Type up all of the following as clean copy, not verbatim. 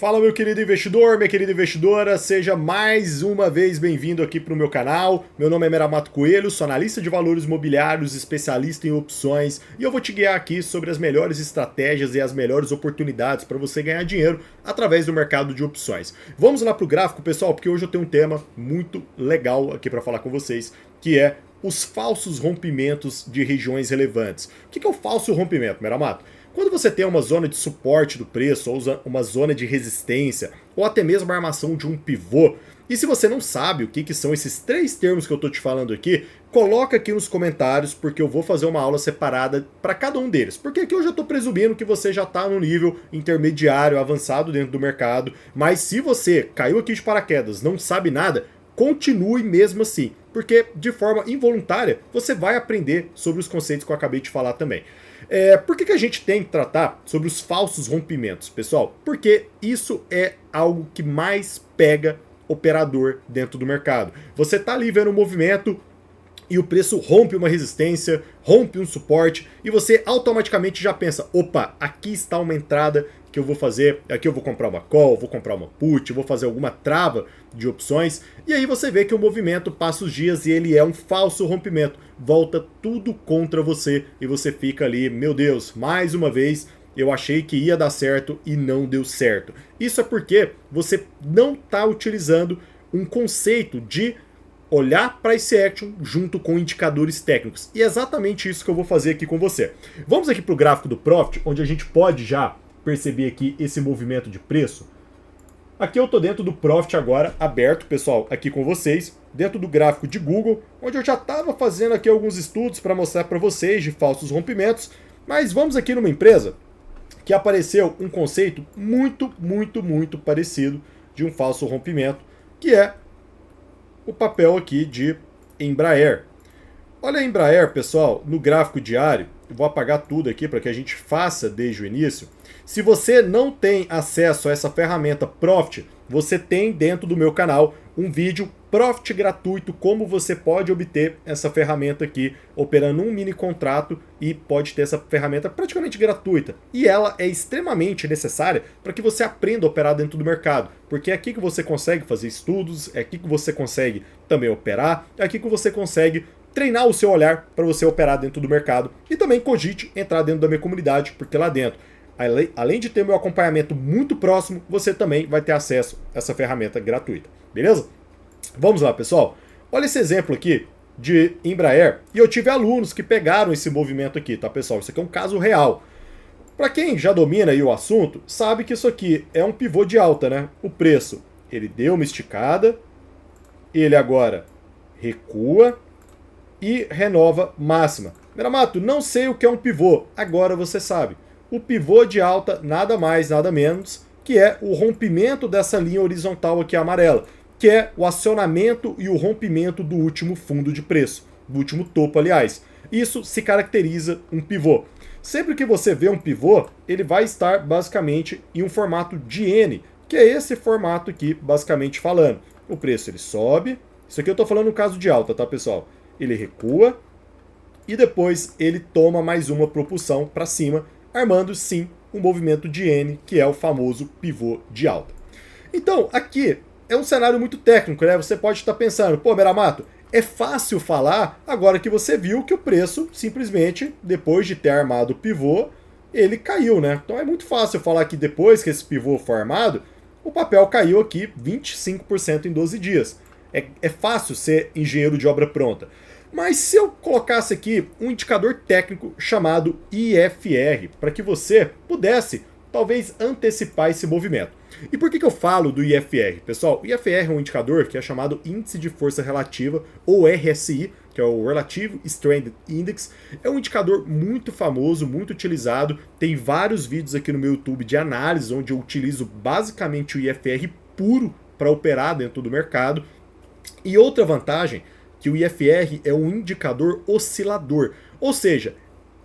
Fala, meu querido investidor, minha querida investidora, seja mais uma vez bem-vindo aqui para o meu canal. Meu nome é Meramato Coelho, sou analista de valores imobiliários, especialista em opções, e eu vou te guiar aqui sobre as melhores estratégias e as melhores oportunidades para você ganhar dinheiro através do mercado de opções. Vamos lá para o gráfico, pessoal, porque hoje eu tenho um tema muito legal aqui para falar com vocês, que é os falsos rompimentos de regiões relevantes. O que é o falso rompimento, Meramato? Quando você tem uma zona de suporte do preço, ou uma zona de resistência, ou até mesmo a armação de um pivô, e se você não sabe o que são esses três termos que eu estou te falando aqui, coloca aqui nos comentários, porque eu vou fazer uma aula separada para cada um deles. Porque aqui eu já estou presumindo que você já está no nível intermediário, avançado dentro do mercado, mas se você caiu aqui de paraquedas, não sabe nada, continue mesmo assim, porque de forma involuntária você vai aprender sobre os conceitos que eu acabei de falar também. Por que a gente tem que tratar sobre os falsos rompimentos, pessoal? Porque isso é algo que mais pega operador dentro do mercado. Você tá ali vendo um movimento e o preço rompe uma resistência, rompe um suporte, e você automaticamente já pensa, opa, aqui está uma entrada que eu vou fazer, aqui eu vou comprar uma call, vou comprar uma put, vou fazer alguma trava de opções, e aí você vê que o movimento passa os dias e ele é um falso rompimento, volta tudo contra você e você fica ali, meu Deus, mais uma vez eu achei que ia dar certo e não deu certo. Isso é porque você não está utilizando um conceito de olhar price action junto com indicadores técnicos. E é exatamente isso que eu vou fazer aqui com você. Vamos aqui para o gráfico do Profit, onde a gente pode já perceber aqui esse movimento de preço. Aqui eu estou dentro do Profit agora, aberto, pessoal, aqui com vocês, dentro do gráfico de Google, onde eu já estava fazendo aqui alguns estudos para mostrar para vocês de falsos rompimentos, mas vamos aqui numa empresa que apareceu um conceito muito parecido de um falso rompimento, que é o papel aqui de Embraer. Olha a Embraer, pessoal, no gráfico diário, eu vou apagar tudo aqui para que a gente faça desde o início. Se você não tem acesso a essa ferramenta Profit, você tem dentro do meu canal um vídeo Profit gratuito, como você pode obter essa ferramenta aqui, operando um mini contrato e pode ter essa ferramenta praticamente gratuita. E ela é extremamente necessária para que você aprenda a operar dentro do mercado, porque é aqui que você consegue fazer estudos, é aqui que você consegue também operar, é aqui que você consegue treinar o seu olhar para você operar dentro do mercado e também cogite entrar dentro da minha comunidade, porque lá dentro, além de ter meu acompanhamento muito próximo, você também vai ter acesso a essa ferramenta gratuita, beleza? Vamos lá, pessoal. Olha esse exemplo aqui de Embraer, e eu tive alunos que pegaram esse movimento aqui, tá, pessoal? Isso aqui é um caso real. Para quem já domina aí o assunto, sabe que isso aqui é um pivô de alta, né? O preço, ele deu uma esticada, ele agora recua e renova máxima. Meramato, não sei o que é um pivô. Agora você sabe. O pivô de alta nada mais, nada menos que é o rompimento dessa linha horizontal aqui amarela, que é o acionamento e o rompimento do último fundo de preço, do último topo, aliás. Isso se caracteriza um pivô. Sempre que você vê um pivô, ele vai estar basicamente em um formato de N, que é esse formato aqui, basicamente falando. O preço ele sobe, isso aqui eu estou falando no caso de alta, tá, pessoal? Ele recua e depois ele toma mais uma propulsão para cima, armando sim um movimento de N, que é o famoso pivô de alta. Então, aqui é um cenário muito técnico, né? Você pode estar pensando, pô, Meramato, é fácil falar agora que você viu que o preço simplesmente, depois de ter armado o pivô, ele caiu, né? Então é muito fácil falar que depois que esse pivô foi armado, o papel caiu aqui 25% em 12 dias. É fácil ser engenheiro de obra pronta. Mas se eu colocasse aqui um indicador técnico chamado IFR, para que você pudesse, talvez, antecipar esse movimento. E por que eu falo do IFR? Pessoal, o IFR é um indicador que é chamado Índice de Força Relativa, ou RSI, que é o Relative Strength Index. É um indicador muito famoso, muito utilizado. Tem vários vídeos aqui no meu YouTube de análise, onde eu utilizo basicamente o IFR puro para operar dentro do mercado. E outra vantagem, que o IFR é um indicador oscilador, ou seja,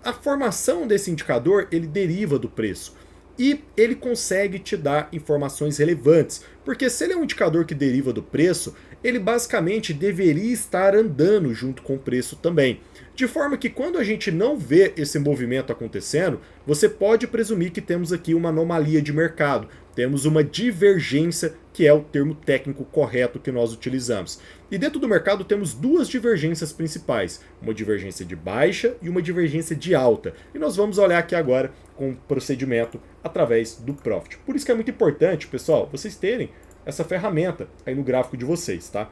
a formação desse indicador ele deriva do preço e ele consegue te dar informações relevantes, porque se ele é um indicador que deriva do preço, ele basicamente deveria estar andando junto com o preço também. De forma que quando a gente não vê esse movimento acontecendo, você pode presumir que temos aqui uma anomalia de mercado. temos uma divergência, que é o termo técnico correto que nós utilizamos. E dentro do mercado temos duas divergências principais, uma divergência de baixa e uma divergência de alta. E nós vamos olhar aqui agora com o procedimento através do Profit. Por isso que é muito importante, pessoal, vocês terem essa ferramenta aí no gráfico de vocês, tá?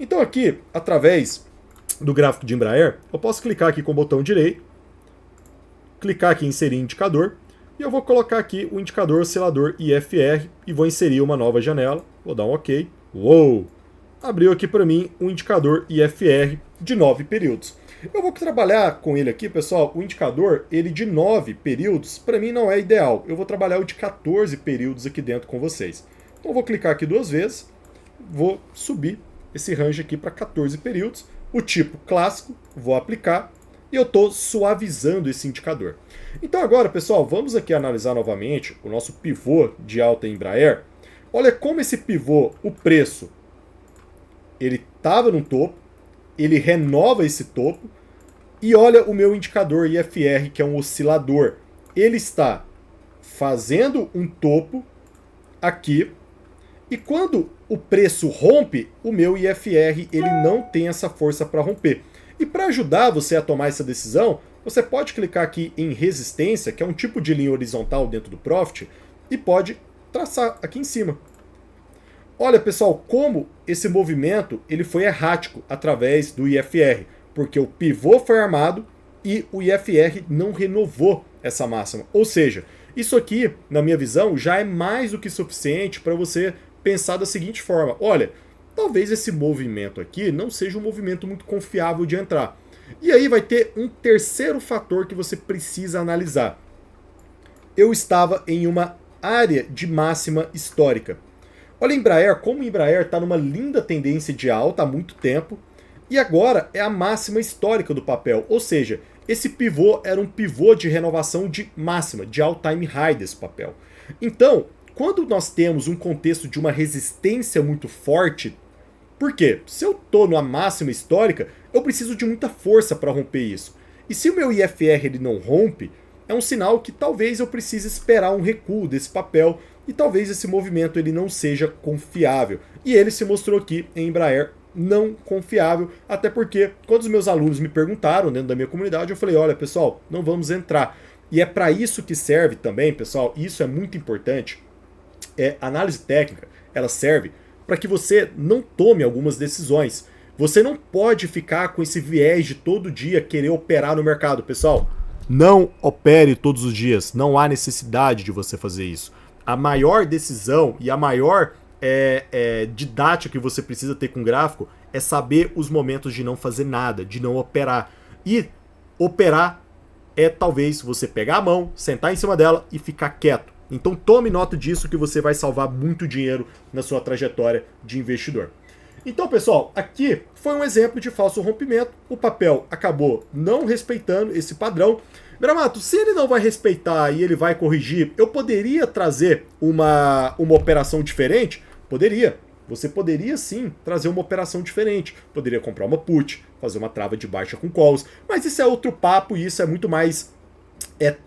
Então aqui, através do gráfico de Embraer, eu posso clicar aqui com o botão direito, clicar aqui em inserir indicador, e eu vou colocar aqui o indicador oscilador IFR e vou inserir uma nova janela, vou dar um OK. Uou! Abriu aqui para mim um indicador IFR de 9 períodos. Eu vou trabalhar com ele aqui, pessoal, o indicador, ele de 9 períodos, para mim não é ideal. Eu vou trabalhar o de 14 períodos aqui dentro com vocês. Então eu vou clicar aqui duas vezes, vou subir esse range aqui para 14 períodos, o tipo clássico, vou aplicar e eu estou suavizando esse indicador. Então agora, pessoal, vamos aqui analisar novamente o nosso pivô de alta Embraer. Olha como esse pivô, o preço, ele estava no topo, ele renova esse topo, e olha o meu indicador IFR, que é um oscilador. Ele está fazendo um topo aqui, e quando o preço rompe, o meu IFR ele não tem essa força para romper. E para ajudar você a tomar essa decisão, você pode clicar aqui em resistência, que é um tipo de linha horizontal dentro do Profit, e pode traçar aqui em cima. Olha, pessoal, como esse movimento ele foi errático através do IFR, porque o pivô foi armado e o IFR não renovou essa máxima. Ou seja, isso aqui, na minha visão, já é mais do que suficiente para você pensar da seguinte forma: olha, talvez esse movimento aqui não seja um movimento muito confiável de entrar. E aí vai ter um terceiro fator que você precisa analisar. Eu estava em uma área de máxima histórica. Olha a Embraer, como a Embraer está numa linda tendência de alta há muito tempo, e agora é a máxima histórica do papel, ou seja, esse pivô era um pivô de renovação de máxima, de all-time high desse papel. Então, quando nós temos um contexto de uma resistência muito forte, por quê? Se eu estou numa máxima histórica, eu preciso de muita força para romper isso. E se o meu IFR ele não rompe, é um sinal que talvez eu precise esperar um recuo desse papel e talvez esse movimento ele não seja confiável. E ele se mostrou aqui em Embraer não confiável, até porque quando os meus alunos me perguntaram dentro da minha comunidade, eu falei, olha pessoal, não vamos entrar. E é para isso que serve também, pessoal, isso é muito importante, análise técnica, ela serve para que você não tome algumas decisões. Você não pode ficar com esse viés de todo dia querer operar no mercado, pessoal. Não opere todos os dias, não há necessidade de você fazer isso. A maior decisão e a maior didática que você precisa ter com o gráfico é saber os momentos de não fazer nada, de não operar. E operar é talvez você pegar a mão, sentar em cima dela e ficar quieto. Então tome nota disso que você vai salvar muito dinheiro na sua trajetória de investidor. Então, pessoal, aqui foi um exemplo de falso rompimento. O papel acabou não respeitando esse padrão. Meramato, se ele não vai respeitar e ele vai corrigir, eu poderia trazer uma operação diferente? Poderia. Você poderia sim trazer uma operação diferente. Poderia comprar uma put, fazer uma trava de baixa com calls. Mas isso é outro papo e isso é muito mais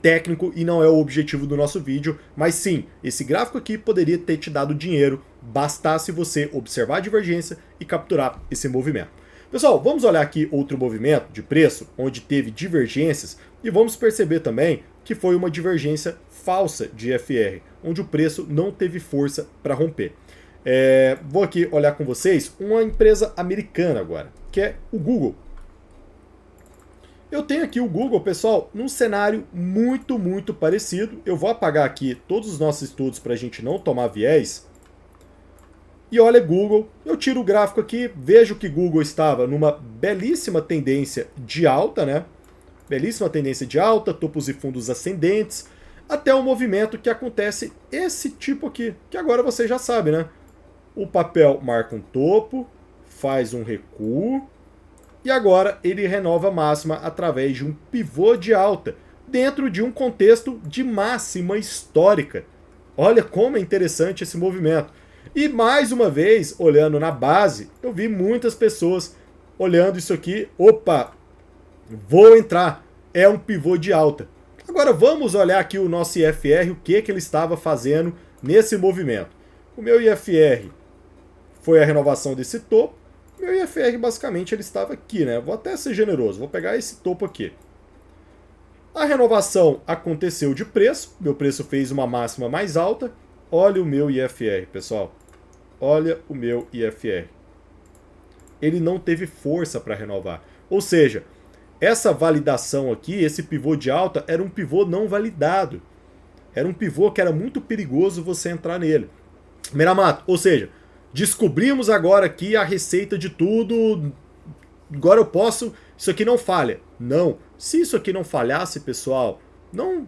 técnico e não é o objetivo do nosso vídeo. Mas sim, esse gráfico aqui poderia ter te dado dinheiro, bastasse você observar a divergência e capturar esse movimento. Pessoal, vamos olhar aqui outro movimento de preço, onde teve divergências, e vamos perceber também que foi uma divergência falsa de IFR, onde o preço não teve força para romper. Vou aqui olhar com vocês uma empresa americana agora, que é o Google. Eu tenho aqui o Google, pessoal, num cenário muito, muito parecido. Eu vou apagar aqui todos os nossos estudos para a gente não tomar viés. E olha Google, eu tiro o gráfico aqui, vejo que Google estava numa belíssima tendência de alta, né? Belíssima tendência de alta, topos e fundos ascendentes, até um movimento que acontece esse tipo aqui, que agora você já sabe, né? O papel marca um topo, faz um recuo, e agora ele renova a máxima através de um pivô de alta, dentro de um contexto de máxima histórica. Olha como é interessante esse movimento. E mais uma vez, olhando na base, eu vi muitas pessoas olhando isso aqui. Opa, vou entrar. É um pivô de alta. Agora vamos olhar aqui o nosso IFR, o que ele estava fazendo nesse movimento. O meu IFR foi a renovação desse topo. Meu IFR basicamente ele estava aqui, né? Vou até ser generoso, vou pegar esse topo aqui. A renovação aconteceu de preço, meu preço fez uma máxima mais alta. Olha o meu IFR, pessoal. Olha o meu IFR. Ele não teve força para renovar. Ou seja, essa validação aqui, esse pivô de alta, era um pivô não validado. Era um pivô que era muito perigoso você entrar nele. Meramato, ou seja, descobrimos agora aqui a receita de tudo. Agora eu posso. Isso aqui não falha. Não. Se isso aqui não falhasse, pessoal, não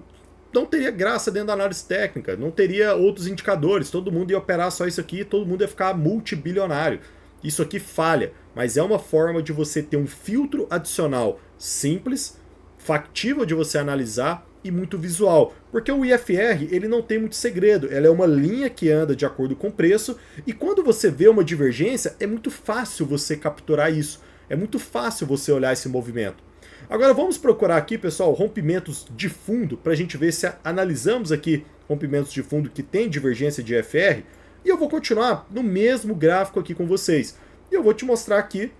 teria graça dentro da análise técnica. Não teria outros indicadores. Todo mundo ia operar só isso aqui. Todo mundo ia ficar multibilionário. Isso aqui falha. Mas é uma forma de você ter um filtro adicional simples, factível de você analisar e muito visual. Porque o IFR, ele não tem muito segredo. Ela é uma linha que anda de acordo com o preço. E quando você vê uma divergência, é muito fácil você capturar isso. É muito fácil você olhar esse movimento. Agora vamos procurar aqui, pessoal, rompimentos de fundo, para a gente ver se analisamos aqui rompimentos de fundo que tem divergência de IFR. E eu vou continuar no mesmo gráfico aqui com vocês. E eu vou te mostrar aqui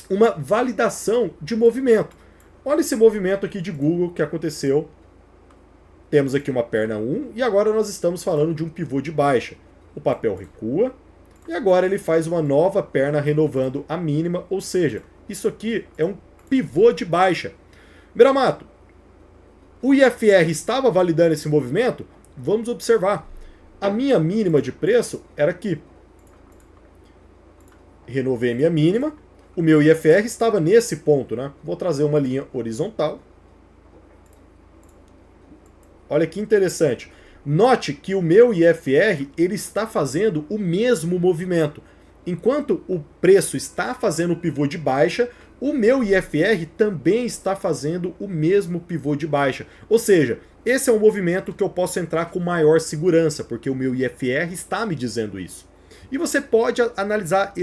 uma validação de movimento. Olha esse movimento aqui de Google que aconteceu. Temos aqui uma perna 1 e agora nós estamos falando de um pivô de baixa. O papel recua e agora ele faz uma nova perna renovando a mínima, ou seja, isso aqui é um pivô de baixa. Meramato, o IFR estava validando esse movimento? Vamos observar. A minha mínima de preço era aqui. Renovei minha mínima. O meu IFR estava nesse ponto, né? Vou trazer uma linha horizontal. Olha que interessante. Note que o meu IFR ele está fazendo o mesmo movimento. Enquanto o preço está fazendo o pivô de baixa, o meu IFR também está fazendo o mesmo pivô de baixa. Ou seja, esse é um movimento que eu posso entrar com maior segurança, porque o meu IFR está me dizendo isso. E você pode analisar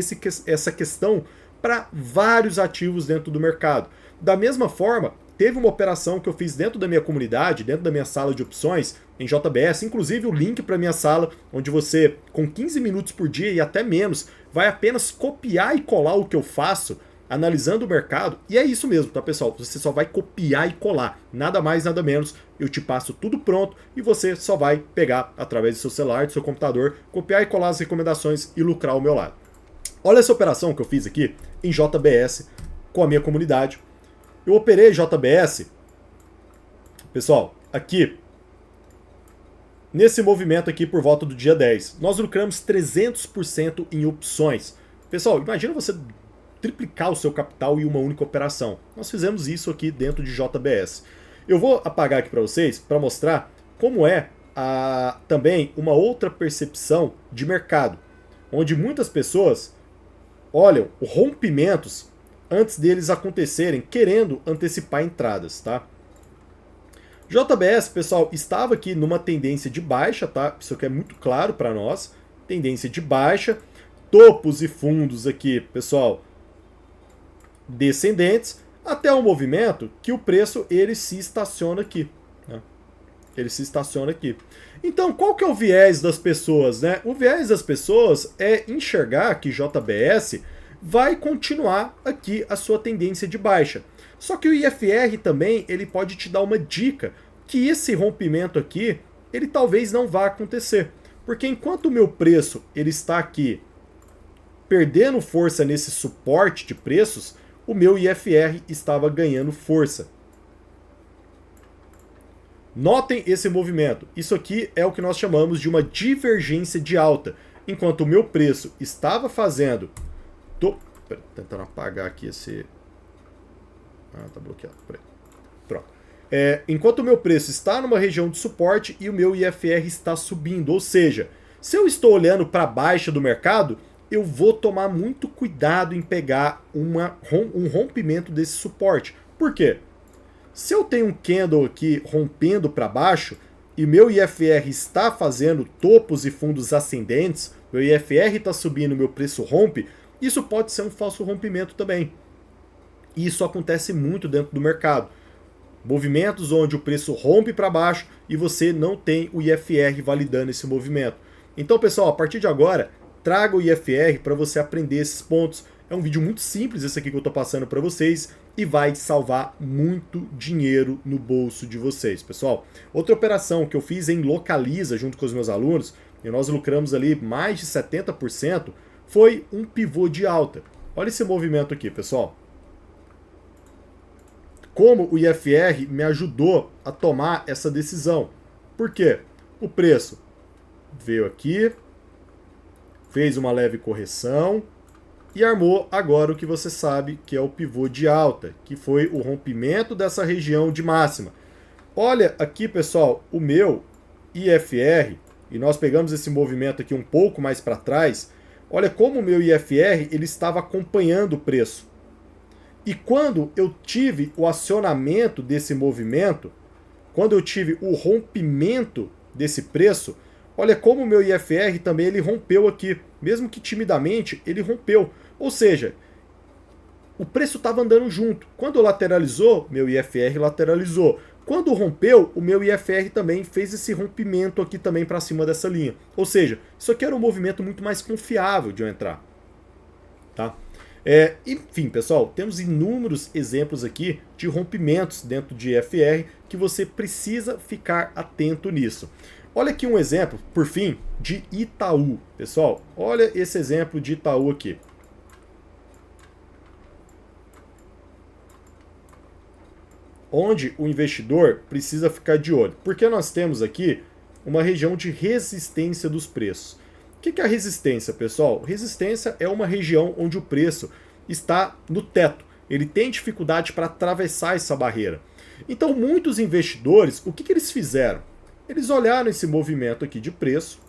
essa questão para vários ativos dentro do mercado. Da mesma forma, teve uma operação que eu fiz dentro da minha comunidade, dentro da minha sala de opções, em JBS, inclusive o link para minha sala, onde você, com 15 minutos por dia e até menos, vai apenas copiar e colar o que eu faço, analisando o mercado, e é isso mesmo, tá, pessoal? Você só vai copiar e colar, nada mais, nada menos. Eu te passo tudo pronto e você só vai pegar através do seu celular, do seu computador, copiar e colar as recomendações e lucrar ao meu lado. Olha essa operação que eu fiz aqui em JBS com a minha comunidade. Eu operei JBS, pessoal, aqui, nesse movimento aqui por volta do dia 10. Nós lucramos 300% em opções. Pessoal, imagina você triplicar o seu capital em uma única operação. Nós fizemos isso aqui dentro de JBS. Eu vou apagar aqui para vocês para mostrar como é também uma outra percepção de mercado, onde muitas pessoas olham rompimentos antes deles acontecerem, querendo antecipar entradas, tá? JBS, pessoal, estava aqui numa tendência de baixa, tá? Isso aqui é muito claro para nós. Tendência de baixa, topos e fundos aqui, pessoal, descendentes, até o movimento que o preço ele se estaciona aqui, né? Ele se estaciona aqui. Então, qual que é o viés das pessoas, né? O viés das pessoas é enxergar que JBS vai continuar aqui a sua tendência de baixa. Só que o IFR também ele pode te dar uma dica que esse rompimento aqui ele talvez não vá acontecer, porque enquanto o meu preço ele está aqui perdendo força nesse suporte de preços, o meu IFR estava ganhando força. Notem esse movimento. Isso aqui é o que nós chamamos de uma divergência de alta. Enquanto o meu preço estava fazendo... Tô tentando apagar aqui esse... Ah, tá bloqueado. Pronto. Enquanto o meu preço está numa região de suporte e o meu IFR está subindo. Ou seja, se eu estou olhando para a baixa do mercado, eu vou tomar muito cuidado em pegar um rompimento desse suporte. Por quê? Se eu tenho um candle aqui rompendo para baixo e meu IFR está fazendo topos e fundos ascendentes, meu IFR está subindo, meu preço rompe, isso pode ser um falso rompimento também. E isso acontece muito dentro do mercado. Movimentos onde o preço rompe para baixo e você não tem o IFR validando esse movimento. Então, pessoal, a partir de agora, traga o IFR para você aprender esses pontos. É um vídeo muito simples esse aqui que eu estou passando para vocês e vai salvar muito dinheiro no bolso de vocês, pessoal. Outra operação que eu fiz em Localiza junto com os meus alunos, e nós lucramos ali mais de 70%, foi um pivô de alta. Olha esse movimento aqui, pessoal. Como o IFR me ajudou a tomar essa decisão. Por quê? O preço veio aqui, fez uma leve correção e armou agora o que você sabe que é o pivô de alta, que foi o rompimento dessa região de máxima. Olha aqui, pessoal, o meu IFR, e nós pegamos esse movimento aqui um pouco mais para trás, olha como o meu IFR ele estava acompanhando o preço. E quando eu tive o acionamento desse movimento, quando eu tive o rompimento desse preço, olha como o meu IFR também ele rompeu aqui, mesmo que timidamente ele rompeu. Ou seja, o preço estava andando junto. Quando lateralizou, meu IFR lateralizou. Quando rompeu, o meu IFR também fez esse rompimento aqui também para cima dessa linha. Ou seja, isso aqui era um movimento muito mais confiável de eu entrar. Tá? Enfim, pessoal, temos inúmeros exemplos aqui de rompimentos dentro de IFR que você precisa ficar atento nisso. Olha aqui um exemplo, por fim, de Itaú. Pessoal, olha esse exemplo de Itaú aqui. Onde o investidor precisa ficar de olho. Porque nós temos aqui uma região de resistência dos preços. O que é a resistência, pessoal? Resistência é uma região onde o preço está no teto. Ele tem dificuldade para atravessar essa barreira. Então, muitos investidores, o que eles fizeram? Eles olharam esse movimento aqui de preço.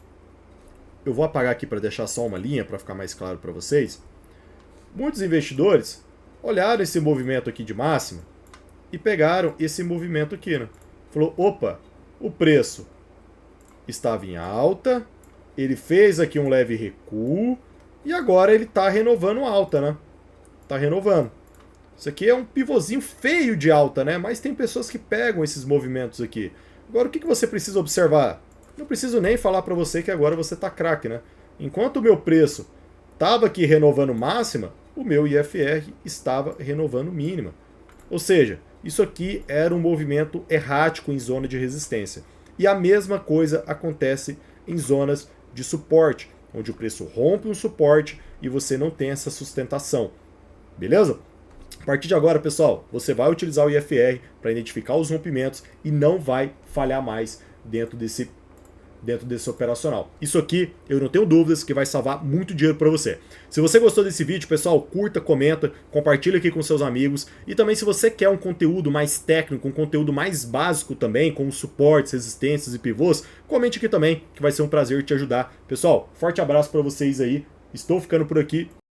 Eu vou apagar aqui para deixar só uma linha, para ficar mais claro para vocês. Muitos investidores olharam esse movimento aqui de máxima e pegaram esse movimento aqui, né? Falou, opa, o preço estava em alta, ele fez aqui um leve recuo e agora ele está renovando alta, né? Está renovando. Isso aqui é um pivôzinho feio de alta, né? Mas tem pessoas que pegam esses movimentos aqui. Agora, o que você precisa observar? Não preciso nem falar para você que agora você está craque, né? Enquanto o meu preço estava aqui renovando máxima, o meu IFR estava renovando mínima. Ou seja, isso aqui era um movimento errático em zona de resistência. E a mesma coisa acontece em zonas de suporte, onde o preço rompe um suporte e você não tem essa sustentação. Beleza? A partir de agora, pessoal, você vai utilizar o IFR para identificar os rompimentos e não vai falhar mais dentro desse operacional. Isso aqui, eu não tenho dúvidas que vai salvar muito dinheiro para você. Se você gostou desse vídeo, pessoal, curta, comenta, compartilha aqui com seus amigos. E também se você quer um conteúdo mais técnico, um conteúdo mais básico também, com suportes, resistências e pivôs, comente aqui também, que vai ser um prazer te ajudar. Pessoal, forte abraço para vocês aí. Estou ficando por aqui.